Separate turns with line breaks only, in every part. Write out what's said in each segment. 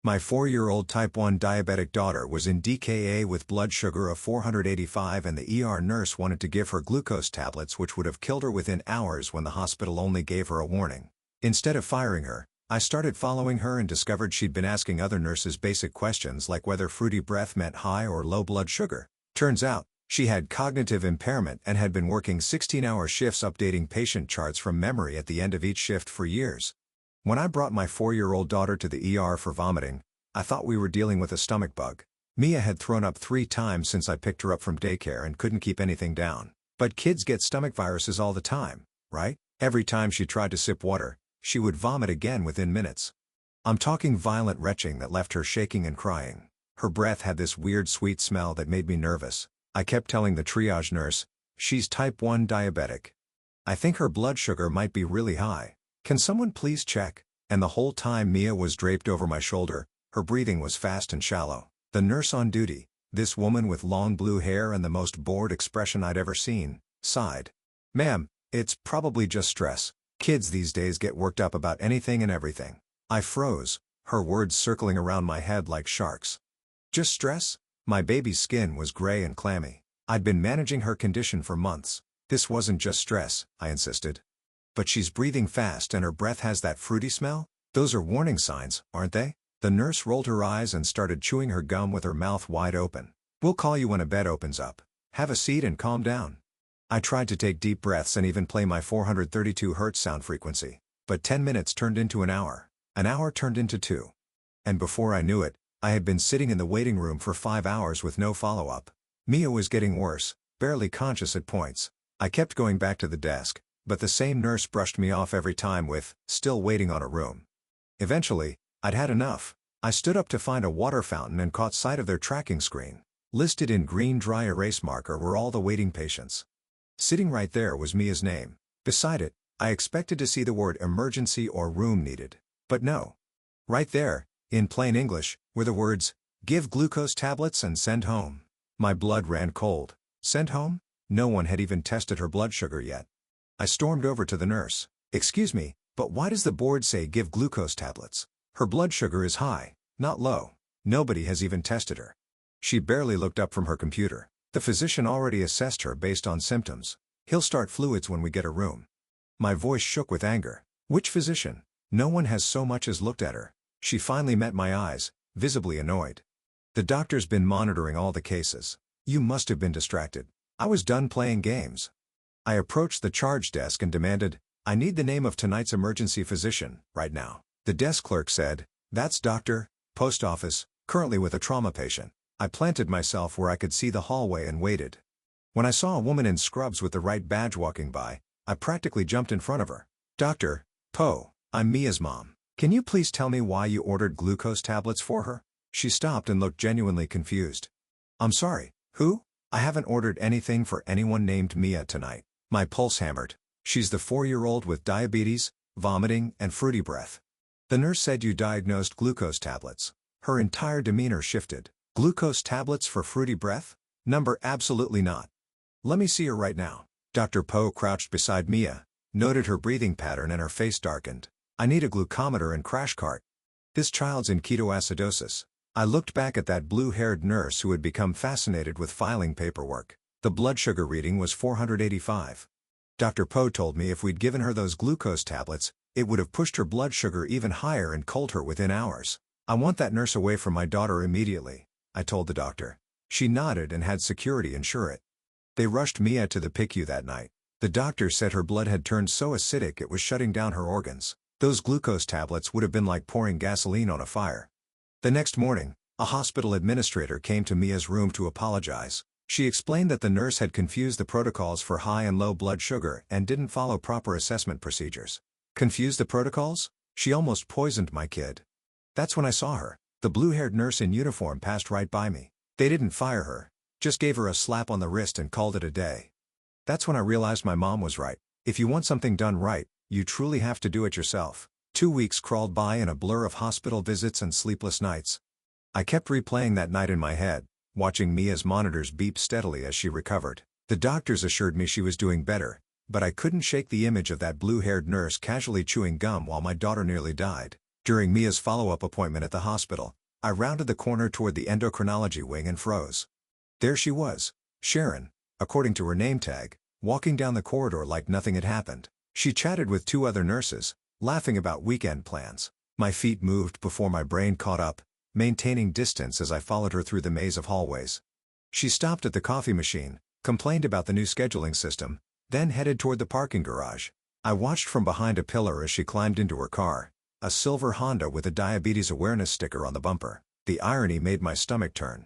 My 4-year-old type 1 diabetic daughter was in DKA with blood sugar of 485 and the ER nurse wanted to give her glucose tablets which would have killed her within hours when the hospital only gave her a warning. Instead of firing her, I started following her and discovered she'd been asking other nurses basic questions like whether fruity breath meant high or low blood sugar. Turns out, she had cognitive impairment and had been working 16-hour shifts updating patient charts from memory at the end of each shift for years. When I brought my 4-year-old daughter to the ER for vomiting, I thought we were dealing with a stomach bug. Mia had thrown up 3 times since I picked her up from daycare and couldn't keep anything down. But kids get stomach viruses all the time, right? Every time she tried to sip water, she would vomit again within minutes. I'm talking violent retching that left her shaking and crying. Her breath had this weird sweet smell that made me nervous. I kept telling the triage nurse, "She's type 1 diabetic. I think her blood sugar might be really high. Can someone please check?" And the whole time Mia was draped over my shoulder, her breathing was fast and shallow. The nurse on duty, this woman with long blue hair and the most bored expression I'd ever seen, sighed. "Ma'am, it's probably just stress. Kids these days get worked up about anything and everything." I froze, her words circling around my head like sharks. Just stress? My baby's skin was gray and clammy. I'd been managing her condition for months. "This wasn't just stress," I insisted. "But she's breathing fast and her breath has that fruity smell? Those are warning signs, aren't they?" The nurse rolled her eyes and started chewing her gum with her mouth wide open. "We'll call you when a bed opens up. Have a seat and calm down." I tried to take deep breaths and even play my 432 Hz sound frequency. But 10 minutes turned into an hour. An hour turned into 2. And before I knew it, I had been sitting in the waiting room for 5 hours with no follow-up. Mia was getting worse, barely conscious at points. I kept going back to the desk, but the same nurse brushed me off every time with, "Still waiting on a room." Eventually, I'd had enough. I stood up to find a water fountain and caught sight of their tracking screen. Listed in green dry erase marker were all the waiting patients. Sitting right there was Mia's name. Beside it, I expected to see the word emergency or room needed. But no. Right there, in plain English, were the words, "Give glucose tablets and send home." My blood ran cold. Sent home? No one had even tested her blood sugar yet. I stormed over to the nurse. "Excuse me, but why does the board say give glucose tablets? Her blood sugar is high, not low. Nobody has even tested her." She barely looked up from her computer. "The physician already assessed her based on symptoms. He'll start fluids when we get a room." My voice shook with anger. "Which physician? No one has so much as looked at her." She finally met my eyes, visibly annoyed. "The doctor's been monitoring all the cases. You must have been distracted." I was done playing games. I approached the charge desk and demanded, "I need the name of tonight's emergency physician, right now." The desk clerk said, "That's Dr. Post Office, currently with a trauma patient." I planted myself where I could see the hallway and waited. When I saw a woman in scrubs with the right badge walking by, I practically jumped in front of her. "Dr. Poe, I'm Mia's mom. Can you please tell me why you ordered glucose tablets for her?" She stopped and looked genuinely confused. "I'm sorry, who? I haven't ordered anything for anyone named Mia tonight." My pulse hammered. "She's the 4-year-old with diabetes, vomiting, and fruity breath. The nurse said you diagnosed glucose tablets." Her entire demeanor shifted. "Glucose tablets for fruity breath? Number absolutely not. Let me see her right now." Dr. Poe crouched beside Mia, noted her breathing pattern and her face darkened. "I need a glucometer and crash cart. This child's in ketoacidosis." I looked back at that blue-haired nurse who had become fascinated with filing paperwork. The blood sugar reading was 485. Dr. Poe told me if we'd given her those glucose tablets, it would have pushed her blood sugar even higher and killed her within hours. "I want that nurse away from my daughter immediately," I told the doctor. She nodded and had security ensure it. They rushed Mia to the PICU that night. The doctor said her blood had turned so acidic it was shutting down her organs. Those glucose tablets would have been like pouring gasoline on a fire. The next morning, a hospital administrator came to Mia's room to apologize. She explained that the nurse had confused the protocols for high and low blood sugar and didn't follow proper assessment procedures. Confused the protocols? She almost poisoned my kid. That's when I saw her. The blue-haired nurse in uniform passed right by me. They didn't fire her, just gave her a slap on the wrist and called it a day. That's when I realized my mom was right. If you want something done right, you truly have to do it yourself. 2 weeks crawled by in a blur of hospital visits and sleepless nights. I kept replaying that night in my head, watching Mia's monitors beep steadily as she recovered. The doctors assured me she was doing better, but I couldn't shake the image of that blue-haired nurse casually chewing gum while my daughter nearly died. During Mia's follow-up appointment at the hospital, I rounded the corner toward the endocrinology wing and froze. There she was, Sharon, according to her name tag, walking down the corridor like nothing had happened. She chatted with two other nurses, laughing about weekend plans. My feet moved before my brain caught up, maintaining distance as I followed her through the maze of hallways. She stopped at the coffee machine, complained about the new scheduling system, then headed toward the parking garage. I watched from behind a pillar as she climbed into her car, a silver Honda with a diabetes awareness sticker on the bumper. The irony made my stomach turn.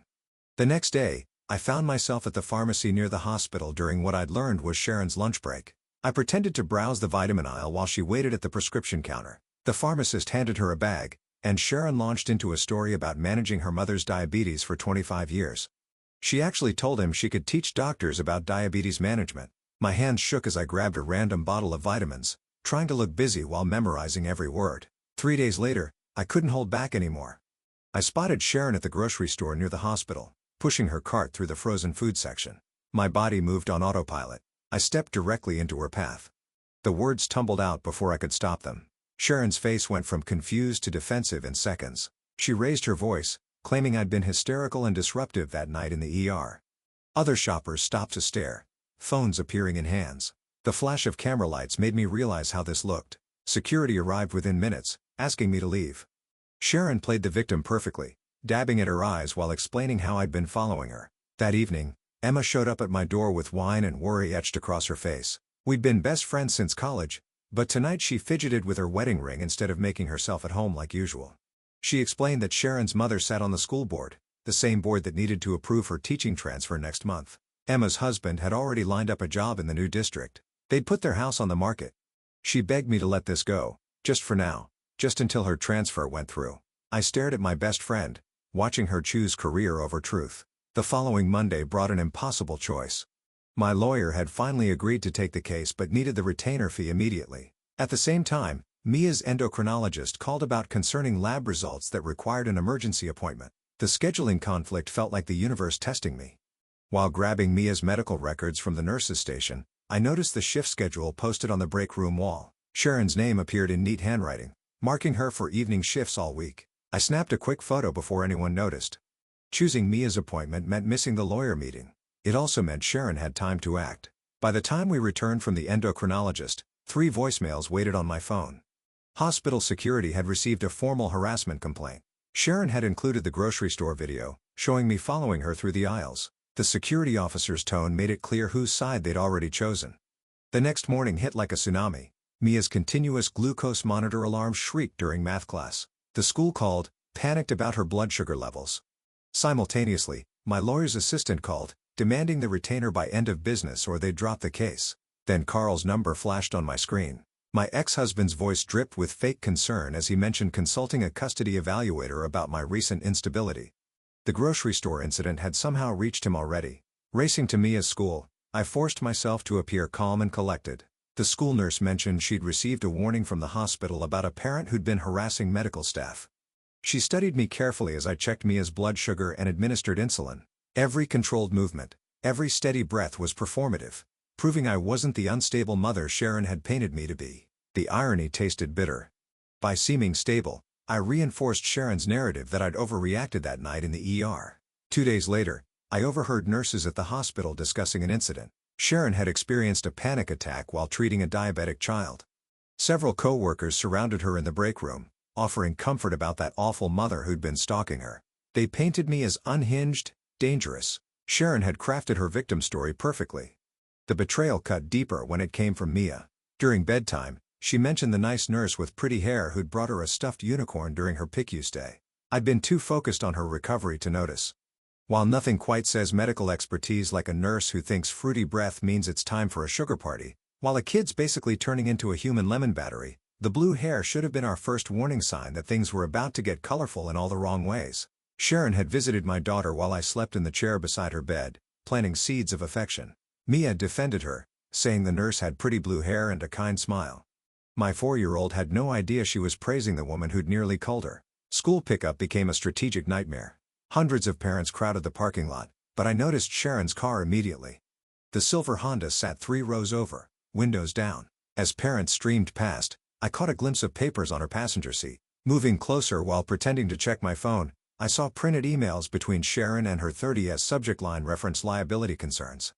The next day, I found myself at the pharmacy near the hospital during what I'd learned was Sharon's lunch break. I pretended to browse the vitamin aisle while she waited at the prescription counter. The pharmacist handed her a bag, and Sharon launched into a story about managing her mother's diabetes for 25 years. She actually told him she could teach doctors about diabetes management. My hands shook as I grabbed a random bottle of vitamins, trying to look busy while memorizing every word. 3 days later, I couldn't hold back anymore. I spotted Sharon at the grocery store near the hospital, pushing her cart through the frozen food section. My body moved on autopilot. I stepped directly into her path. The words tumbled out before I could stop them. Sharon's face went from confused to defensive in seconds. She raised her voice, claiming I'd been hysterical and disruptive that night in the ER. Other shoppers stopped to stare, phones appearing in hands. The flash of camera lights made me realize how this looked. Security arrived within minutes, asking me to leave. Sharon played the victim perfectly, dabbing at her eyes while explaining how I'd been following her. That evening, Emma showed up at my door with wine and worry etched across her face. We'd been best friends since college, but tonight she fidgeted with her wedding ring instead of making herself at home like usual. She explained that Sharon's mother sat on the school board, the same board that needed to approve her teaching transfer next month. Emma's husband had already lined up a job in the new district. They'd put their house on the market. She begged me to let this go, just for now, just until her transfer went through. I stared at my best friend, watching her choose career over truth. The following Monday brought an impossible choice. My lawyer had finally agreed to take the case but needed the retainer fee immediately. At the same time, Mia's endocrinologist called about concerning lab results that required an emergency appointment. The scheduling conflict felt like the universe testing me. While grabbing Mia's medical records from the nurse's station, I noticed the shift schedule posted on the break room wall. Sharon's name appeared in neat handwriting, marking her for evening shifts all week. I snapped a quick photo before anyone noticed. Choosing Mia's appointment meant missing the lawyer meeting. It also meant Sharon had time to act. By the time we returned from the endocrinologist, 3 voicemails waited on my phone. Hospital security had received a formal harassment complaint. Sharon had included the grocery store video, showing me following her through the aisles. The security officer's tone made it clear whose side they'd already chosen. The next morning hit like a tsunami. Mia's continuous glucose monitor alarm shrieked during math class. The school called, panicked about her blood sugar levels. Simultaneously, my lawyer's assistant called, demanding the retainer by end of business or they'd drop the case. Then Carl's number flashed on my screen. My ex-husband's voice dripped with fake concern as he mentioned consulting a custody evaluator about my recent instability. The grocery store incident had somehow reached him already. Racing to Mia's school, I forced myself to appear calm and collected. The school nurse mentioned she'd received a warning from the hospital about a parent who'd been harassing medical staff. She studied me carefully as I checked Mia's blood sugar and administered insulin. Every controlled movement, every steady breath was performative, proving I wasn't the unstable mother Sharon had painted me to be. The irony tasted bitter. By seeming stable, I reinforced Sharon's narrative that I'd overreacted that night in the ER. 2 days later, I overheard nurses at the hospital discussing an incident. Sharon had experienced a panic attack while treating a diabetic child. Several co-workers surrounded her in the break room, offering comfort about that awful mother who'd been stalking her. They painted me as unhinged, dangerous. Sharon had crafted her victim story perfectly. The betrayal cut deeper when it came from Mia. During bedtime, she mentioned the nice nurse with pretty hair who'd brought her a stuffed unicorn during her PICU stay. I'd been too focused on her recovery to notice. While nothing quite says medical expertise like a nurse who thinks fruity breath means it's time for a sugar party, while a kid's basically turning into a human lemon battery, the blue hair should have been our first warning sign that things were about to get colorful in all the wrong ways. Sharon had visited my daughter while I slept in the chair beside her bed, planting seeds of affection. Mia defended her, saying the nurse had pretty blue hair and a kind smile. My 4-year-old had no idea she was praising the woman who'd nearly culled her. School pickup became a strategic nightmare. Hundreds of parents crowded the parking lot, but I noticed Sharon's car immediately. The silver Honda sat 3 rows over, windows down. As parents streamed past, I caught a glimpse of papers on her passenger seat. Moving closer while pretending to check my phone, I saw printed emails between Sharon and her 30 as subject line referenced liability concerns.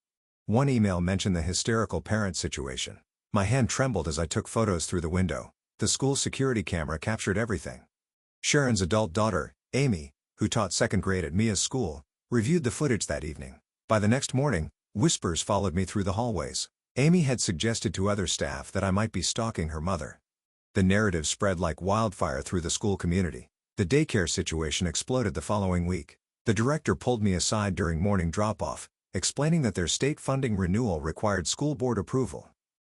One email mentioned the hysterical parent situation. My hand trembled as I took photos through the window. The school security camera captured everything. Sharon's adult daughter, Amy, who taught second grade at Mia's school, reviewed the footage that evening. By the next morning, whispers followed me through the hallways. Amy had suggested to other staff that I might be stalking her mother. The narrative spread like wildfire through the school community. The daycare situation exploded the following week. The director pulled me aside during morning drop-off, explaining that their state funding renewal required school board approval.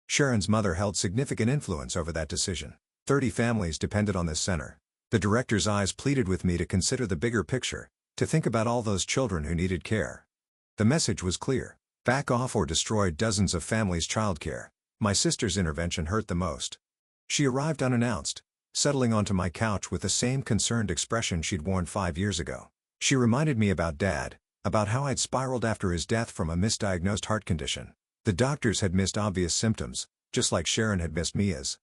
Sharon's mother held significant influence over that decision. 30 families depended on this center. The director's eyes pleaded with me to consider the bigger picture, to think about all those children who needed care. The message was clear: back off or destroy dozens of families' childcare. My sister's intervention hurt the most. She arrived unannounced, settling onto my couch with the same concerned expression she'd worn 5 years ago. She reminded me about Dad, about how I'd spiraled after his death from a misdiagnosed heart condition. The doctors had missed obvious symptoms, just like Sharon had missed Mia's.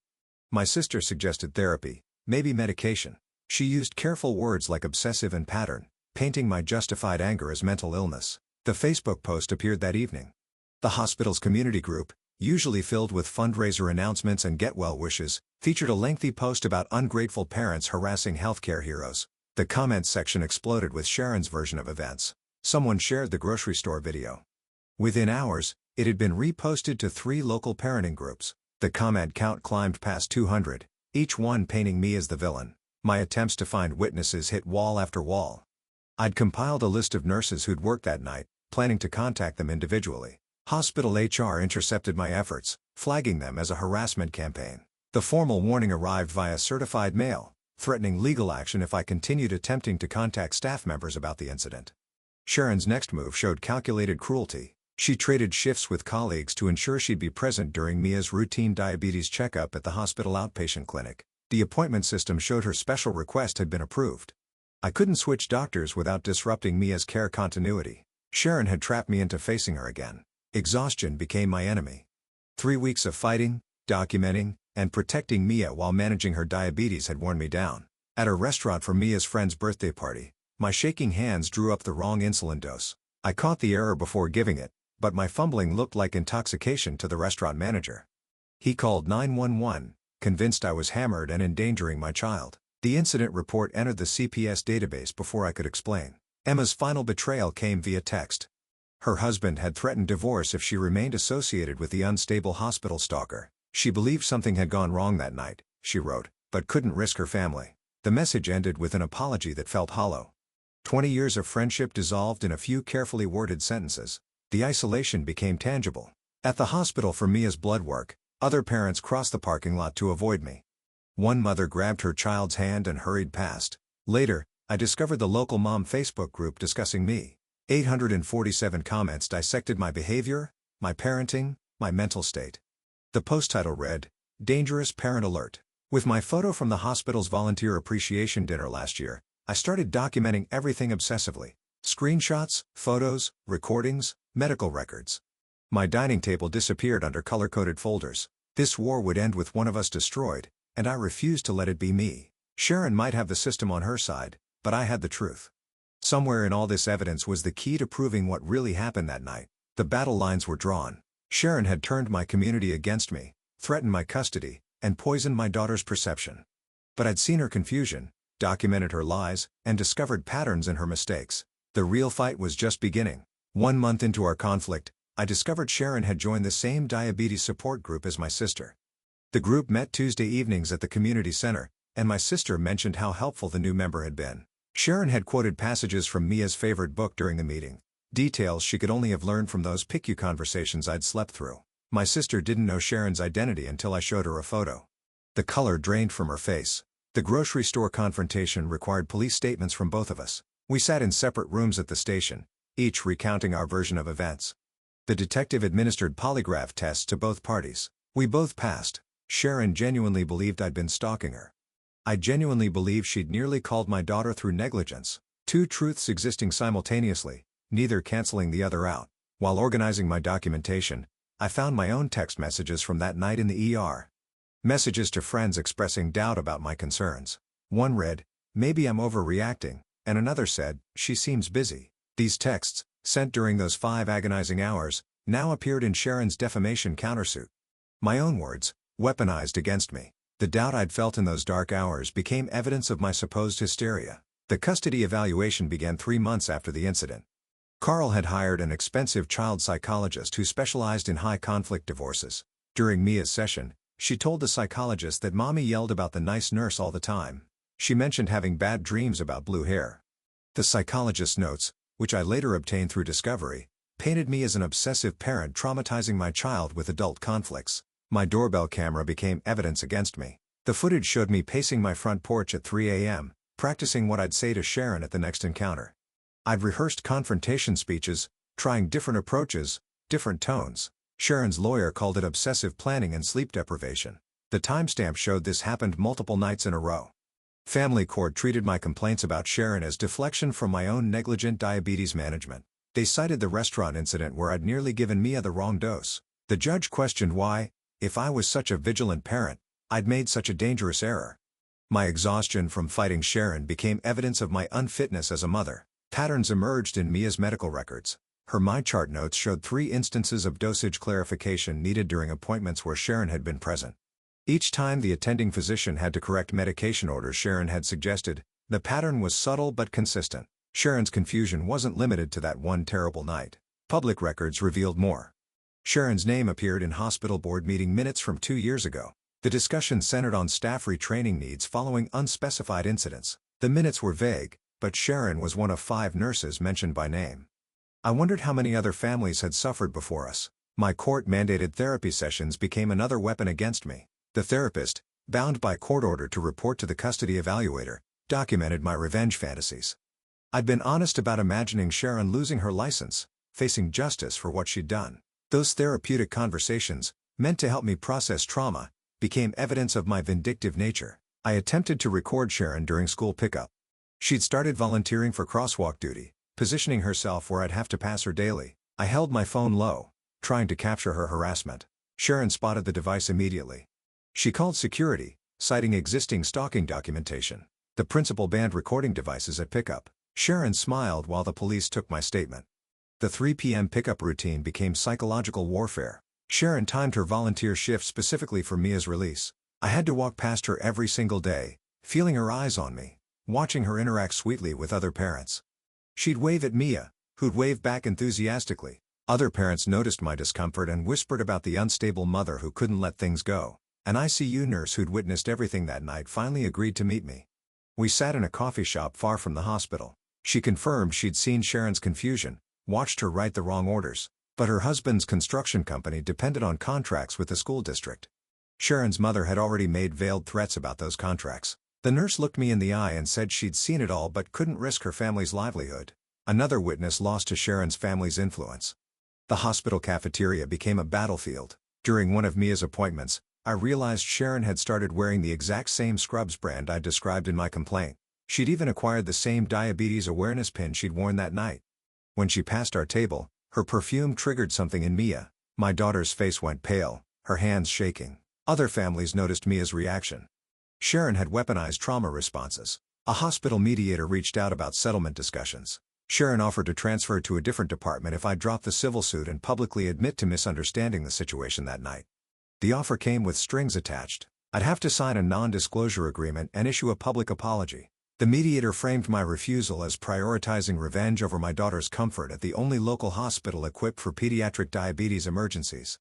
My sister suggested therapy, maybe medication. She used careful words like obsessive and pattern, painting my justified anger as mental illness. The Facebook post appeared that evening. The hospital's community group, usually filled with fundraiser announcements and get-well wishes, featured a lengthy post about ungrateful parents harassing healthcare heroes. The comments section exploded with Sharon's version of events. Someone shared the grocery store video. Within hours, it had been reposted to 3 local parenting groups. The comment count climbed past 200, each one painting me as the villain. My attempts to find witnesses hit wall after wall. I'd compiled a list of nurses who'd worked that night, planning to contact them individually. Hospital HR intercepted my efforts, flagging them as a harassment campaign. The formal warning arrived via certified mail, threatening legal action if I continued attempting to contact staff members about the incident. Sharon's next move showed calculated cruelty. She traded shifts with colleagues to ensure she'd be present during Mia's routine diabetes checkup at the hospital outpatient clinic. The appointment system showed her special request had been approved. I couldn't switch doctors without disrupting Mia's care continuity. Sharon had trapped me into facing her again. Exhaustion became my enemy. 3 weeks of fighting, documenting, and protecting Mia while managing her diabetes had worn me down. At a restaurant for Mia's friend's birthday party, my shaking hands drew up the wrong insulin dose. I caught the error before giving it, but my fumbling looked like intoxication to the restaurant manager. He called 911, convinced I was hammered and endangering my child. The incident report entered the CPS database before I could explain. Emma's final betrayal came via text. Her husband had threatened divorce if she remained associated with the unstable hospital stalker. She believed something had gone wrong that night, she wrote, but couldn't risk her family. The message ended with an apology that felt hollow. 20 years of friendship dissolved in a few carefully worded sentences. The isolation became tangible. At the hospital for Mia's blood work, other parents crossed the parking lot to avoid me. One mother grabbed her child's hand and hurried past. Later, I discovered the local mom Facebook group discussing me. 847 comments dissected my behavior, my parenting, my mental state. The post title read, "Dangerous Parent Alert." With my photo from the hospital's volunteer appreciation dinner last year, I started documenting everything obsessively. Screenshots, photos, recordings, medical records. My dining table disappeared under color-coded folders. This war would end with one of us destroyed, and I refused to let it be me. Sharon might have the system on her side, but I had the truth. Somewhere in all this evidence was the key to proving what really happened that night. The battle lines were drawn. Sharon had turned my community against me, threatened my custody, and poisoned my daughter's perception. But I'd seen her confusion, documented her lies, and discovered patterns in her mistakes. The real fight was just beginning. 1 month into our conflict, I discovered Sharon had joined the same diabetes support group as my sister. The group met Tuesday evenings at the community center, and my sister mentioned how helpful the new member had been. Sharon had quoted passages from Mia's favorite book during the meeting, details she could only have learned from those PICU conversations I'd slept through. My sister didn't know Sharon's identity until I showed her a photo. The color drained from her face. The grocery store confrontation required police statements from both of us. We sat in separate rooms at the station, each recounting our version of events. The detective administered polygraph tests to both parties. We both passed. Sharon genuinely believed I'd been stalking her. I genuinely believed she'd nearly called my daughter through negligence. 2 truths existing simultaneously, neither canceling the other out. While organizing my documentation, I found my own text messages from that night in the ER. Messages to friends expressing doubt about my concerns. One read, "Maybe I'm overreacting," and another said, "She seems busy." These texts, sent during those 5 agonizing hours, now appeared in Sharon's defamation countersuit. My own words, weaponized against me. The doubt I'd felt in those dark hours became evidence of my supposed hysteria. The custody evaluation began 3 months after the incident. Carl had hired an expensive child psychologist who specialized in high-conflict divorces. During Mia's session, she told the psychologist that Mommy yelled about the nice nurse all the time. She mentioned having bad dreams about blue hair. The psychologist's notes, which I later obtained through discovery, painted me as an obsessive parent traumatizing my child with adult conflicts. My doorbell camera became evidence against me. The footage showed me pacing my front porch at 3 a.m., practicing what I'd say to Sharon at the next encounter. I'd rehearsed confrontation speeches, trying different approaches, different tones. Sharon's lawyer called it obsessive planning and sleep deprivation. The timestamp showed this happened multiple nights in a row. Family court treated my complaints about Sharon as deflection from my own negligent diabetes management. They cited the restaurant incident where I'd nearly given Mia the wrong dose. The judge questioned why, if I was such a vigilant parent, I'd made such a dangerous error. My exhaustion from fighting Sharon became evidence of my unfitness as a mother. Patterns emerged in Mia's medical records. Her MyChart notes showed 3 instances of dosage clarification needed during appointments where Sharon had been present. Each time the attending physician had to correct medication orders Sharon had suggested, the pattern was subtle but consistent. Sharon's confusion wasn't limited to that one terrible night. Public records revealed more. Sharon's name appeared in hospital board meeting minutes from 2 years ago. The discussion centered on staff retraining needs following unspecified incidents. The minutes were vague, but Sharon was one of 5 nurses mentioned by name. I wondered how many other families had suffered before us. My court-mandated therapy sessions became another weapon against me. The therapist, bound by court order to report to the custody evaluator, documented my revenge fantasies. I'd been honest about imagining Sharon losing her license, facing justice for what she'd done. Those therapeutic conversations, meant to help me process trauma, became evidence of my vindictive nature. I attempted to record Sharon during school pickup. She'd started volunteering for crosswalk duty, positioning herself where I'd have to pass her daily. I held my phone low, trying to capture her harassment. Sharon spotted the device immediately. She called security, citing existing stalking documentation. The principal banned recording devices at pickup. Sharon smiled while the police took my statement. The 3 p.m. pickup routine became psychological warfare. Sharon timed her volunteer shift specifically for Mia's release. I had to walk past her every single day, feeling her eyes on me, watching her interact sweetly with other parents. She'd wave at Mia, who'd wave back enthusiastically. Other parents noticed my discomfort and whispered about the unstable mother who couldn't let things go. An ICU nurse who'd witnessed everything that night finally agreed to meet me. We sat in a coffee shop far from the hospital. She confirmed she'd seen Sharon's confusion, watched her write the wrong orders, but her husband's construction company depended on contracts with the school district. Sharon's mother had already made veiled threats about those contracts. The nurse looked me in the eye and said she'd seen it all but couldn't risk her family's livelihood. Another witness lost to Sharon's family's influence. The hospital cafeteria became a battlefield. During one of Mia's appointments, I realized Sharon had started wearing the exact same scrubs brand I'd described in my complaint. She'd even acquired the same diabetes awareness pin she'd worn that night. When she passed our table, her perfume triggered something in Mia. My daughter's face went pale, her hands shaking. Other families noticed Mia's reaction. Sharon had weaponized trauma responses. A hospital mediator reached out about settlement discussions. Sharon offered to transfer to a different department if I dropped the civil suit and publicly admit to misunderstanding the situation that night. The offer came with strings attached. I'd have to sign a non-disclosure agreement and issue a public apology. The mediator framed my refusal as prioritizing revenge over my daughter's comfort at the only local hospital equipped for pediatric diabetes emergencies.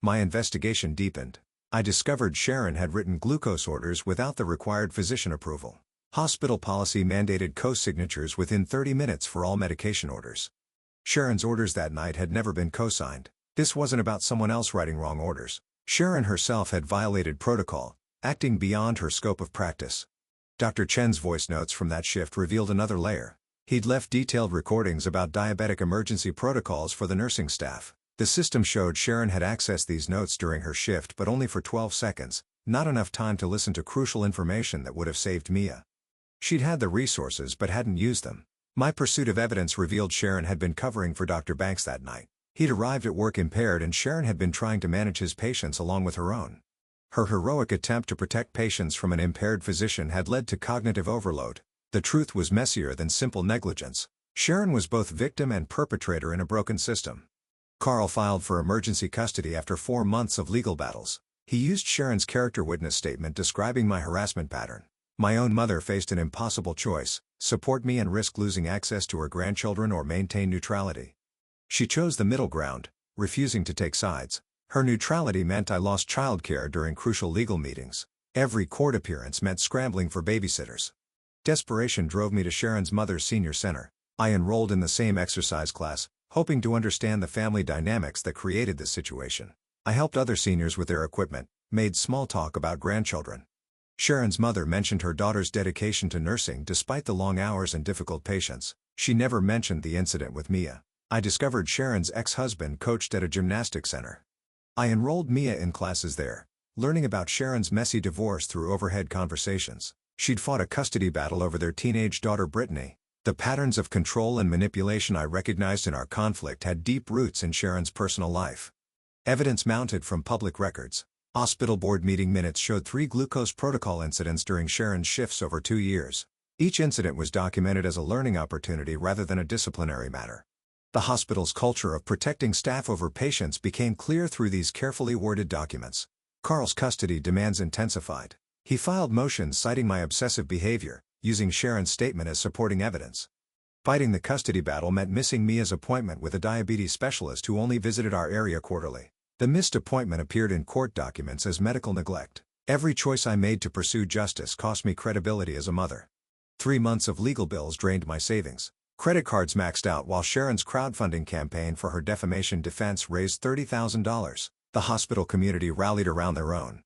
My investigation deepened. I discovered Sharon had written glucose orders without the required physician approval. Hospital policy mandated co-signatures within 30 minutes for all medication orders. Sharon's orders that night had never been co-signed. This wasn't about someone else writing wrong orders. Sharon herself had violated protocol, acting beyond her scope of practice. Dr. Chen's voice notes from that shift revealed another layer. He'd left detailed recordings about diabetic emergency protocols for the nursing staff. The system showed Sharon had accessed these notes during her shift but only for 12 seconds, not enough time to listen to crucial information that would have saved Mia. She'd had the resources but hadn't used them. My pursuit of evidence revealed Sharon had been covering for Dr. Banks that night. He'd arrived at work impaired and Sharon had been trying to manage his patients along with her own. Her heroic attempt to protect patients from an impaired physician had led to cognitive overload. The truth was messier than simple negligence. Sharon was both victim and perpetrator in a broken system. Carl filed for emergency custody after 4 months of legal battles. He used Sharon's character witness statement describing my harassment pattern. My own mother faced an impossible choice: support me and risk losing access to her grandchildren or maintain neutrality. She chose the middle ground, refusing to take sides. Her neutrality meant I lost childcare during crucial legal meetings. Every court appearance meant scrambling for babysitters. Desperation drove me to Sharon's mother's senior center. I enrolled in the same exercise class, hoping to understand the family dynamics that created this situation. I helped other seniors with their equipment, made small talk about grandchildren. Sharon's mother mentioned her daughter's dedication to nursing despite the long hours and difficult patients. She never mentioned the incident with Mia. I discovered Sharon's ex-husband coached at a gymnastics center. I enrolled Mia in classes there, learning about Sharon's messy divorce through overhead conversations. She'd fought a custody battle over their teenage daughter Brittany. The patterns of control and manipulation I recognized in our conflict had deep roots in Sharon's personal life. Evidence mounted from public records. Hospital board meeting minutes showed 3 glucose protocol incidents during Sharon's shifts over 2 years. Each incident was documented as a learning opportunity rather than a disciplinary matter. The hospital's culture of protecting staff over patients became clear through these carefully worded documents. Carl's custody demands intensified. He filed motions citing my obsessive behavior, using Sharon's statement as supporting evidence. Fighting the custody battle meant missing Mia's appointment with a diabetes specialist who only visited our area quarterly. The missed appointment appeared in court documents as medical neglect. Every choice I made to pursue justice cost me credibility as a mother. 3 months of legal bills drained my savings. Credit cards maxed out while Sharon's crowdfunding campaign for her defamation defense raised $30,000. The hospital community rallied around their own.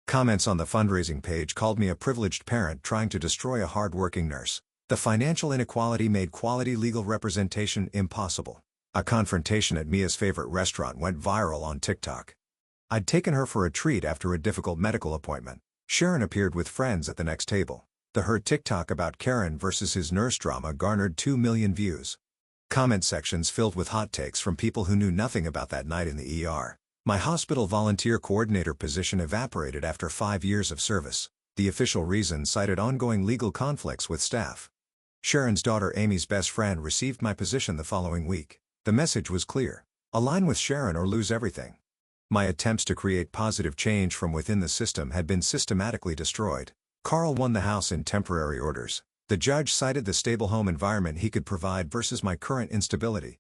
Comments on the fundraising page called me a privileged parent trying to destroy a hard-working nurse. The financial inequality made quality legal representation impossible. A confrontation at Mia's favorite restaurant went viral on TikTok. I'd taken her for a treat after a difficult medical appointment. Sharon appeared with friends at the next table. Her TikTok about Karen versus his nurse drama garnered 2 million views. Comment sections filled with hot takes from people who knew nothing about that night in the ER. My hospital volunteer coordinator position evaporated after 5 years of service. The official reason cited ongoing legal conflicts with staff. Sharon's daughter Amy's best friend received my position the following week. The message was clear: align with Sharon or lose everything. My attempts to create positive change from within the system had been systematically destroyed. Carl won the house in temporary orders. The judge cited the stable home environment he could provide versus my current instability.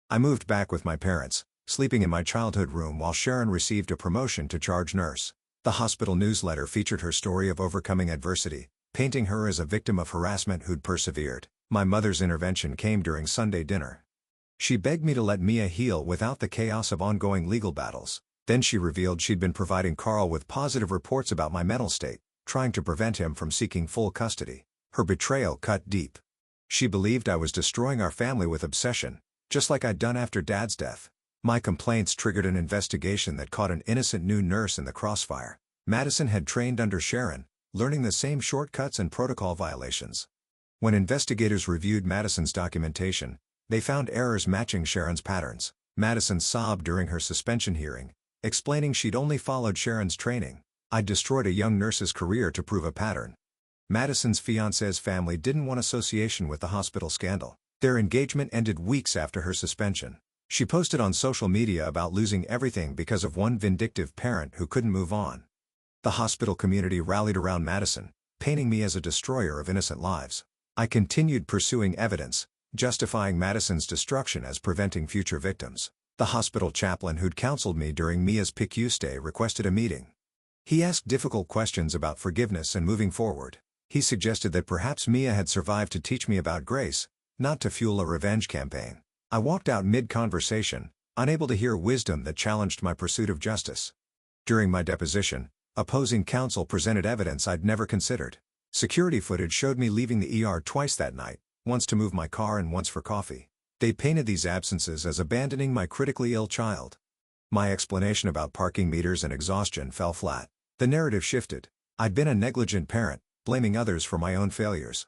I moved back with my parents, sleeping in my childhood room while Sharon received a promotion to charge nurse. The hospital newsletter featured her story of overcoming adversity, painting her as a victim of harassment who'd persevered. My mother's intervention came during Sunday dinner. She begged me to let Mia heal without the chaos of ongoing legal battles. Then she revealed she'd been providing Carl with positive reports about my mental state, trying to prevent him from seeking full custody. Her betrayal cut deep. She believed I was destroying our family with obsession, just like I'd done after Dad's death. My complaints triggered an investigation that caught an innocent new nurse in the crossfire. Madison had trained under Sharon, learning the same shortcuts and protocol violations. When investigators reviewed Madison's documentation, they found errors matching Sharon's patterns. Madison sobbed during her suspension hearing, explaining she'd only followed Sharon's training. I'd destroyed a young nurse's career to prove a pattern. Madison's fiancé's family didn't want association with the hospital scandal. Their engagement ended weeks after her suspension. She posted on social media about losing everything because of one vindictive parent who couldn't move on. The hospital community rallied around Madison, painting me as a destroyer of innocent lives. I continued pursuing evidence, justifying Madison's destruction as preventing future victims. The hospital chaplain who'd counseled me during Mia's PICU stay requested a meeting. He asked difficult questions about forgiveness and moving forward. He suggested that perhaps Mia had survived to teach me about grace, not to fuel a revenge campaign. I walked out mid-conversation, unable to hear wisdom that challenged my pursuit of justice. During my deposition, opposing counsel presented evidence I'd never considered. Security footage showed me leaving the ER twice that night, once to move my car and once for coffee. They painted these absences as abandoning my critically ill child. My explanation about parking meters and exhaustion fell flat. The narrative shifted. I'd been a negligent parent, blaming others for my own failures.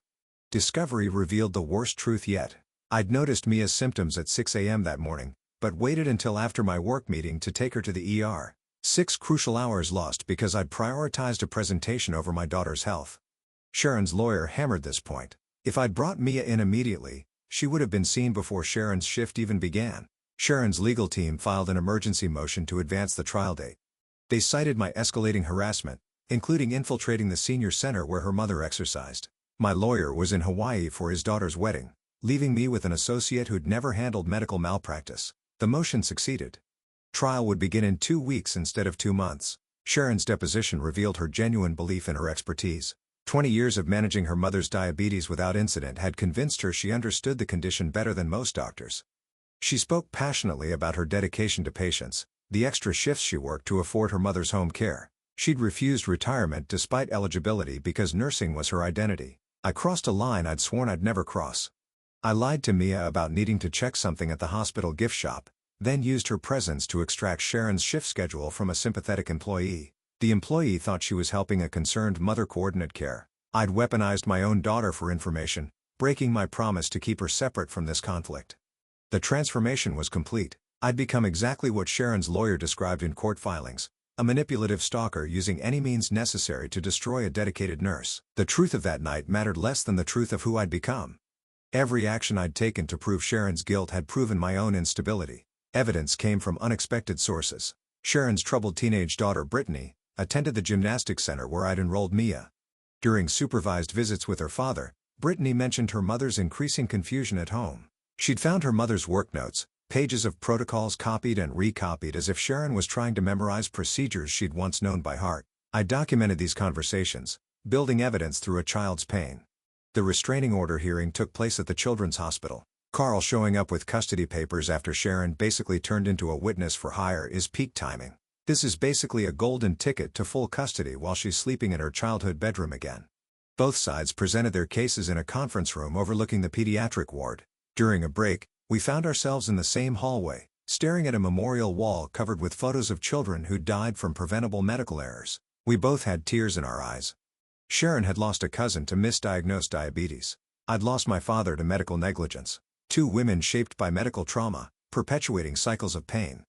Discovery revealed the worst truth yet. I'd noticed Mia's symptoms at 6 a.m. that morning, but waited until after my work meeting to take her to the ER. 6 crucial hours lost because I'd prioritized a presentation over my daughter's health. Sharon's lawyer hammered this point. If I'd brought Mia in immediately, she would have been seen before Sharon's shift even began. Sharon's legal team filed an emergency motion to advance the trial date. They cited my escalating harassment, including infiltrating the senior center where her mother exercised. My lawyer was in Hawaii for his daughter's wedding, leaving me with an associate who'd never handled medical malpractice. The motion succeeded. Trial would begin in 2 weeks instead of 2 months. Sharon's deposition revealed her genuine belief in her expertise. 20 years of managing her mother's diabetes without incident had convinced her she understood the condition better than most doctors. She spoke passionately about her dedication to patients, the extra shifts she worked to afford her mother's home care. She'd refused retirement despite eligibility because nursing was her identity. I crossed a line I'd sworn I'd never cross. I lied to Mia about needing to check something at the hospital gift shop, then used her presence to extract Sharon's shift schedule from a sympathetic employee. The employee thought she was helping a concerned mother coordinate care. I'd weaponized my own daughter for information, breaking my promise to keep her separate from this conflict. The transformation was complete. I'd become exactly what Sharon's lawyer described in court filings, a manipulative stalker using any means necessary to destroy a dedicated nurse. The truth of that night mattered less than the truth of who I'd become. Every action I'd taken to prove Sharon's guilt had proven my own instability. Evidence came from unexpected sources. Sharon's troubled teenage daughter Brittany attended the gymnastics center where I'd enrolled Mia. During supervised visits with her father, Brittany mentioned her mother's increasing confusion at home. She'd found her mother's work notes, pages of protocols copied and recopied as if Sharon was trying to memorize procedures she'd once known by heart. I documented these conversations, building evidence through a child's pain. The restraining order hearing took place at the Children's Hospital. Carl showing up with custody papers after Sharon basically turned into a witness for hire is peak timing. This is basically a golden ticket to full custody while she's sleeping in her childhood bedroom again. Both sides presented their cases in a conference room overlooking the pediatric ward. During a break, we found ourselves in the same hallway, staring at a memorial wall covered with photos of children who died from preventable medical errors. We both had tears in our eyes. Sharon had lost a cousin to misdiagnosed diabetes. I'd lost my father to medical negligence. 2 women shaped by medical trauma, perpetuating cycles of pain.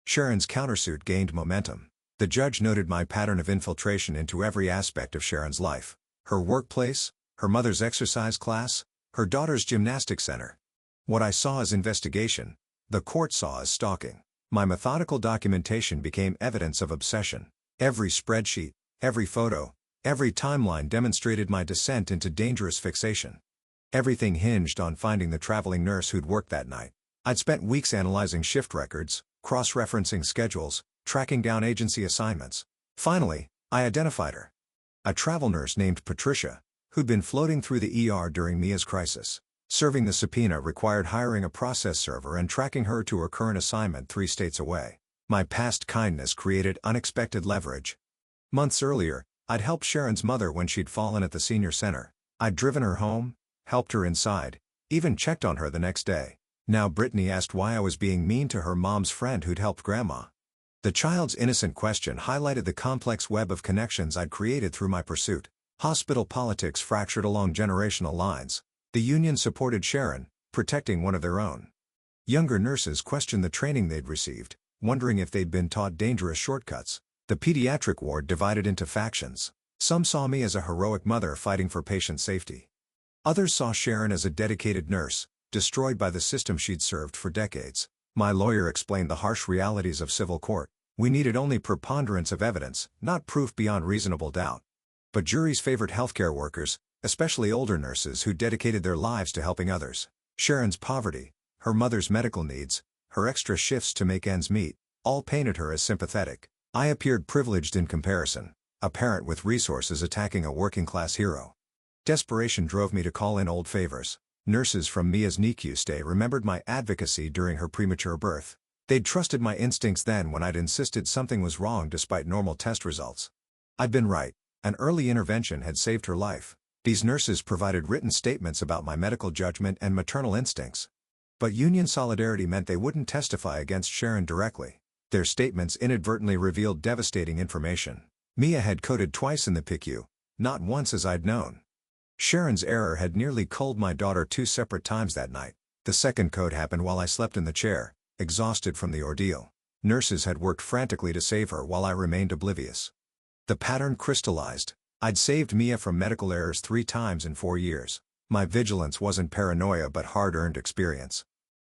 Sharon's countersuit gained momentum. The judge noted my pattern of infiltration into every aspect of Sharon's life. Her workplace, her mother's exercise class, her daughter's gymnastics center. What I saw as investigation, the court saw as stalking. My methodical documentation became evidence of obsession. Every spreadsheet, every photo, every timeline demonstrated my descent into dangerous fixation. Everything hinged on finding the traveling nurse who'd worked that night. I'd spent weeks analyzing shift records, cross-referencing schedules, tracking down agency assignments. Finally, I identified her. A travel nurse named Patricia, who'd been floating through the ER during Mia's crisis. Serving the subpoena required hiring a process server and tracking her to her current assignment 3 states away. My past kindness created unexpected leverage. Months earlier, I'd helped Sharon's mother when she'd fallen at the senior center. I'd driven her home, helped her inside, even checked on her the next day. Now Brittany asked why I was being mean to her mom's friend who'd helped Grandma. The child's innocent question highlighted the complex web of connections I'd created through my pursuit. Hospital politics fractured along generational lines. The union supported Sharon, protecting one of their own. Younger nurses questioned the training they'd received, wondering if they'd been taught dangerous shortcuts. The pediatric ward divided into factions. Some saw me as a heroic mother fighting for patient safety. Others saw Sharon as a dedicated nurse, destroyed by the system she'd served for decades. My lawyer explained the harsh realities of civil court. We needed only preponderance of evidence, not proof beyond reasonable doubt. But juries favored healthcare workers, especially older nurses who dedicated their lives to helping others. Sharon's poverty, her mother's medical needs, her extra shifts to make ends meet, all painted her as sympathetic. I appeared privileged in comparison, a parent with resources attacking a working-class hero. Desperation drove me to call in old favors. Nurses from Mia's NICU stay remembered my advocacy during her premature birth. They'd trusted my instincts then when I'd insisted something was wrong despite normal test results. I'd been right. An early intervention had saved her life. These nurses provided written statements about my medical judgment and maternal instincts. But union solidarity meant they wouldn't testify against Sharon directly. Their statements inadvertently revealed devastating information. Mia had coded twice in the PICU, not once as I'd known. Sharon's error had nearly culled my daughter 2 separate times that night. The second code happened while I slept in the chair, exhausted from the ordeal. Nurses had worked frantically to save her while I remained oblivious. The pattern crystallized. I'd saved Mia from medical errors 3 times in 4 years. My vigilance wasn't paranoia but hard-earned experience.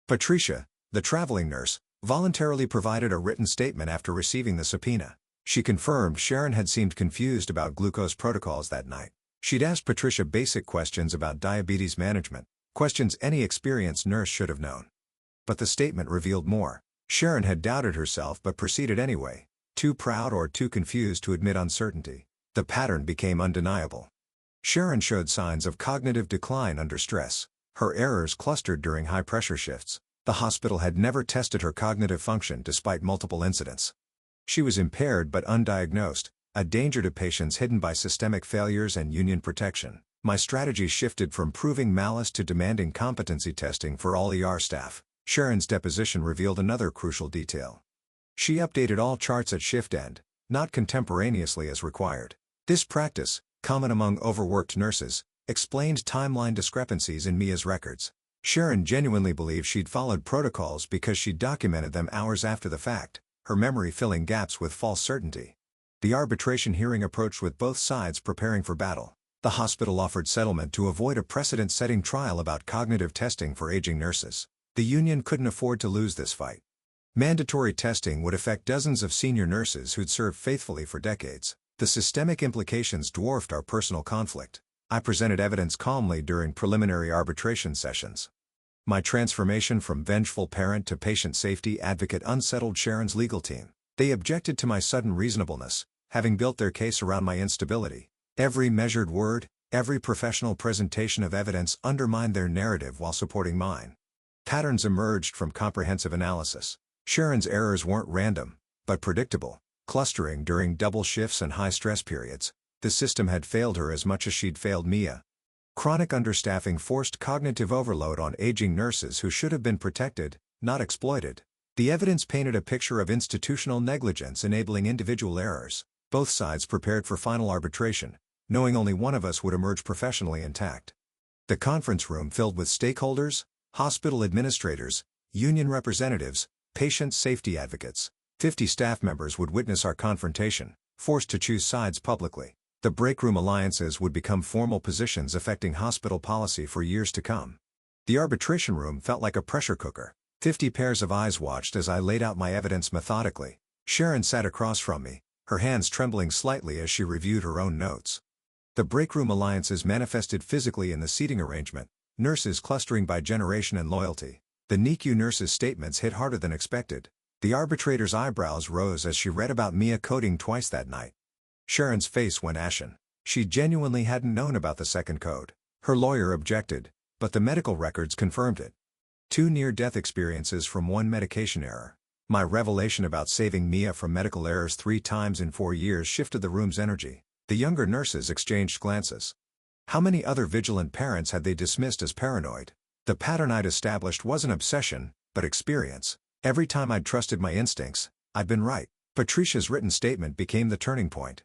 Patricia, the traveling nurse, voluntarily provided a written statement after receiving the subpoena. She confirmed Sharon had seemed confused about glucose protocols that night. She'd asked Patricia basic questions about diabetes management, questions any experienced nurse should have known. But the statement revealed more. Sharon had doubted herself but proceeded anyway, too proud or too confused to admit uncertainty. The pattern became undeniable. Sharon showed signs of cognitive decline under stress. Her errors clustered during high-pressure shifts. The hospital had never tested her cognitive function despite multiple incidents. She was impaired but undiagnosed, a danger to patients hidden by systemic failures and union protection. My strategy shifted from proving malice to demanding competency testing for all ER staff. Sharon's deposition revealed another crucial detail. She updated all charts at shift end, not contemporaneously as required. This practice, common among overworked nurses, explained timeline discrepancies in Mia's records. Sharon genuinely believed she'd followed protocols because she'd documented them hours after the fact, her memory filling gaps with false certainty. The arbitration hearing approached with both sides preparing for battle. The hospital offered settlement to avoid a precedent-setting trial about cognitive testing for aging nurses. The union couldn't afford to lose this fight. Mandatory testing would affect dozens of senior nurses who'd served faithfully for decades. The systemic implications dwarfed our personal conflict. I presented evidence calmly during preliminary arbitration sessions. My transformation from vengeful parent to patient safety advocate unsettled Sharon's legal team. They objected to my sudden reasonableness, having built their case around my instability. Every measured word, every professional presentation of evidence undermined their narrative while supporting mine. Patterns emerged from comprehensive analysis. Sharon's errors weren't random, but predictable, clustering during double shifts and high-stress periods. The system had failed her as much as she'd failed Mia. Chronic understaffing forced cognitive overload on aging nurses who should have been protected, not exploited. The evidence painted a picture of institutional negligence enabling individual errors. Both sides prepared for final arbitration, knowing only one of us would emerge professionally intact. The conference room filled with stakeholders, hospital administrators, union representatives, patient safety advocates. 50 staff members would witness our confrontation, forced to choose sides publicly. The breakroom alliances would become formal positions affecting hospital policy for years to come. The arbitration room felt like a pressure cooker. 50 pairs of eyes watched as I laid out my evidence methodically. Sharon sat across from me, her hands trembling slightly as she reviewed her own notes. The breakroom alliances manifested physically in the seating arrangement, nurses clustering by generation and loyalty. The NICU nurses' statements hit harder than expected. The arbitrator's eyebrows rose as she read about Mia coding twice that night. Sharon's face went ashen. She genuinely hadn't known about the second code. Her lawyer objected, but the medical records confirmed it. 2 near-death experiences from 1 medication error. My revelation about saving Mia from medical errors 3 times in 4 years shifted the room's energy. The younger nurses exchanged glances. How many other vigilant parents had they dismissed as paranoid? The pattern I'd established wasn't obsession, but experience. Every time I'd trusted my instincts, I'd been right. Patricia's written statement became the turning point.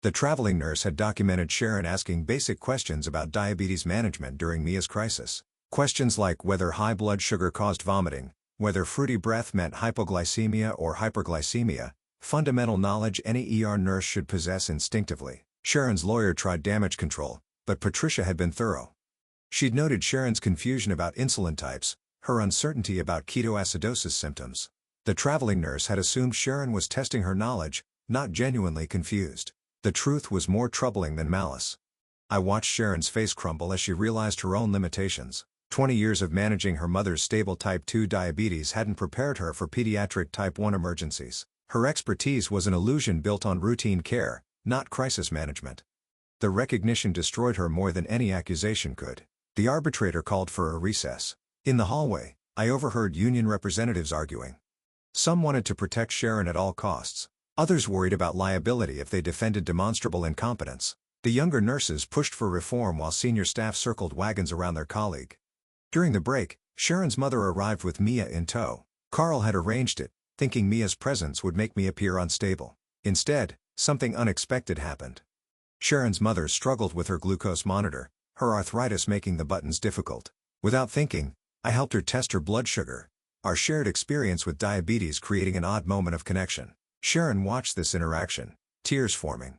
The traveling nurse had documented Sharon asking basic questions about diabetes management during Mia's crisis. Questions like whether high blood sugar caused vomiting, whether fruity breath meant hypoglycemia or hyperglycemia, fundamental knowledge any ER nurse should possess instinctively. Sharon's lawyer tried damage control, but Patricia had been thorough. She'd noted Sharon's confusion about insulin types, her uncertainty about ketoacidosis symptoms. The traveling nurse had assumed Sharon was testing her knowledge, not genuinely confused. The truth was more troubling than malice. I watched Sharon's face crumble as she realized her own limitations. 20 years of managing her mother's stable type 2 diabetes hadn't prepared her for pediatric type 1 emergencies. Her expertise was an illusion built on routine care, not crisis management. The recognition destroyed her more than any accusation could. The arbitrator called for a recess. In the hallway, I overheard union representatives arguing. Some wanted to protect Sharon at all costs. Others worried about liability if they defended demonstrable incompetence. The younger nurses pushed for reform while senior staff circled wagons around their colleague. During the break, Sharon's mother arrived with Mia in tow. Carl had arranged it, thinking Mia's presence would make me appear unstable. Instead, something unexpected happened. Sharon's mother struggled with her glucose monitor, her arthritis making the buttons difficult. Without thinking, I helped her test her blood sugar. our shared experience with diabetes creating an odd moment of connection. Sharon watched this interaction, tears forming.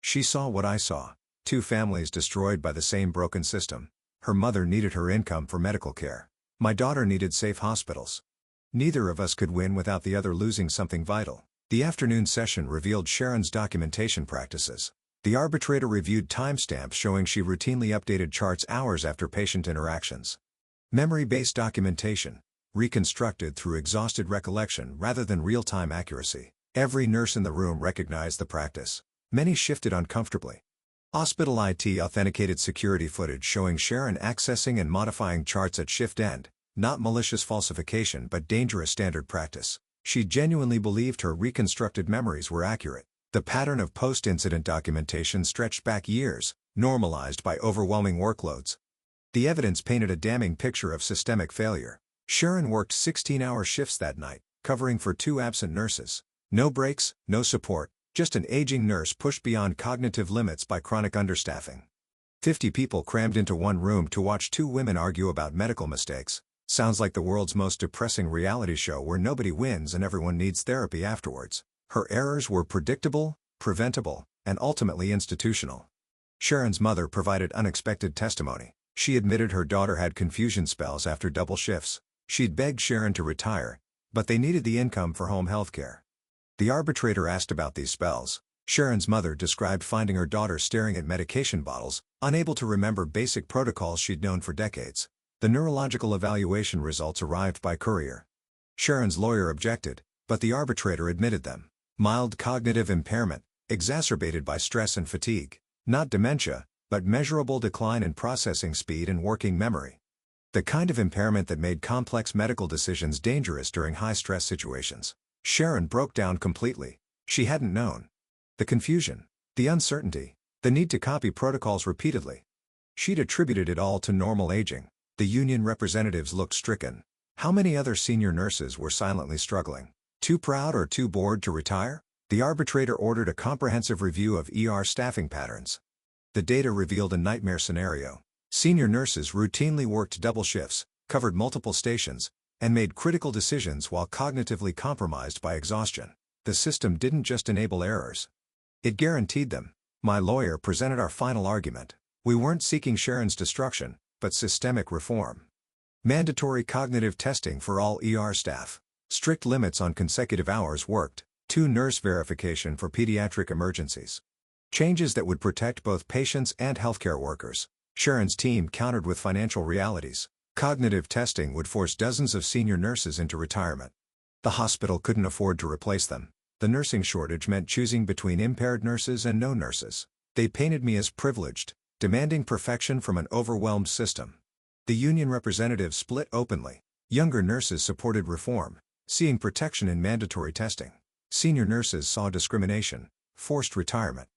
She saw what I saw. Two families destroyed by the same broken system. Her mother needed her income for medical care. My daughter needed safe hospitals. Neither of us could win without the other losing something vital. The afternoon session revealed Sharon's documentation practices. The arbitrator reviewed timestamps showing she routinely updated charts hours after patient interactions. Memory-based documentation, reconstructed through exhausted recollection rather than real-time accuracy. Every nurse in the room recognized the practice. Many shifted uncomfortably. Hospital IT authenticated security footage showing Sharon accessing and modifying charts at shift end, not malicious falsification but dangerous standard practice. She genuinely believed her reconstructed memories were accurate. The pattern of post-incident documentation stretched back years, normalized by overwhelming workloads. The evidence painted a damning picture of systemic failure. Sharon worked 16-hour shifts that night, covering for 2 absent nurses. No breaks, no support, just an aging nurse pushed beyond cognitive limits by chronic understaffing. 50 people crammed into one room to watch 2 women argue about medical mistakes. Sounds like the world's most depressing reality show where nobody wins and everyone needs therapy afterwards. Her errors were predictable, preventable, and ultimately institutional. Sharon's mother provided unexpected testimony. She admitted her daughter had confusion spells after double shifts. She'd begged Sharon to retire, but they needed the income for home health care. The arbitrator asked about these spells. Sharon's mother described finding her daughter staring at medication bottles, unable to remember basic protocols she'd known for decades. The neurological evaluation results arrived by courier. Sharon's lawyer objected, but the arbitrator admitted them. Mild cognitive impairment, exacerbated by stress and fatigue. Not dementia, but measurable decline in processing speed and working memory. The kind of impairment that made complex medical decisions dangerous during high-stress situations. Sharon broke down completely. She hadn't known. The confusion, the uncertainty, the need to copy protocols repeatedly. She'd attributed it all to normal aging. The union representatives looked stricken. How many other senior nurses were silently struggling? Too proud or too bored to retire? The arbitrator ordered a comprehensive review of ER staffing patterns. The data revealed a nightmare scenario. Senior nurses routinely worked double shifts, covered multiple stations, and made critical decisions while cognitively compromised by exhaustion. The system didn't just enable errors. It guaranteed them. My lawyer presented our final argument. We weren't seeking Sharon's destruction, but systemic reform. Mandatory cognitive testing for all ER staff. Strict limits on consecutive hours worked. 2 nurse verification for pediatric emergencies. Changes that would protect both patients and healthcare workers. Sharon's team countered with financial realities. Cognitive testing would force dozens of senior nurses into retirement. The hospital couldn't afford to replace them. The nursing shortage meant choosing between impaired nurses and no nurses. They painted me as privileged, demanding perfection from an overwhelmed system. The union representatives split openly. Younger nurses supported reform, seeing protection in mandatory testing. Senior nurses saw discrimination, forced retirement.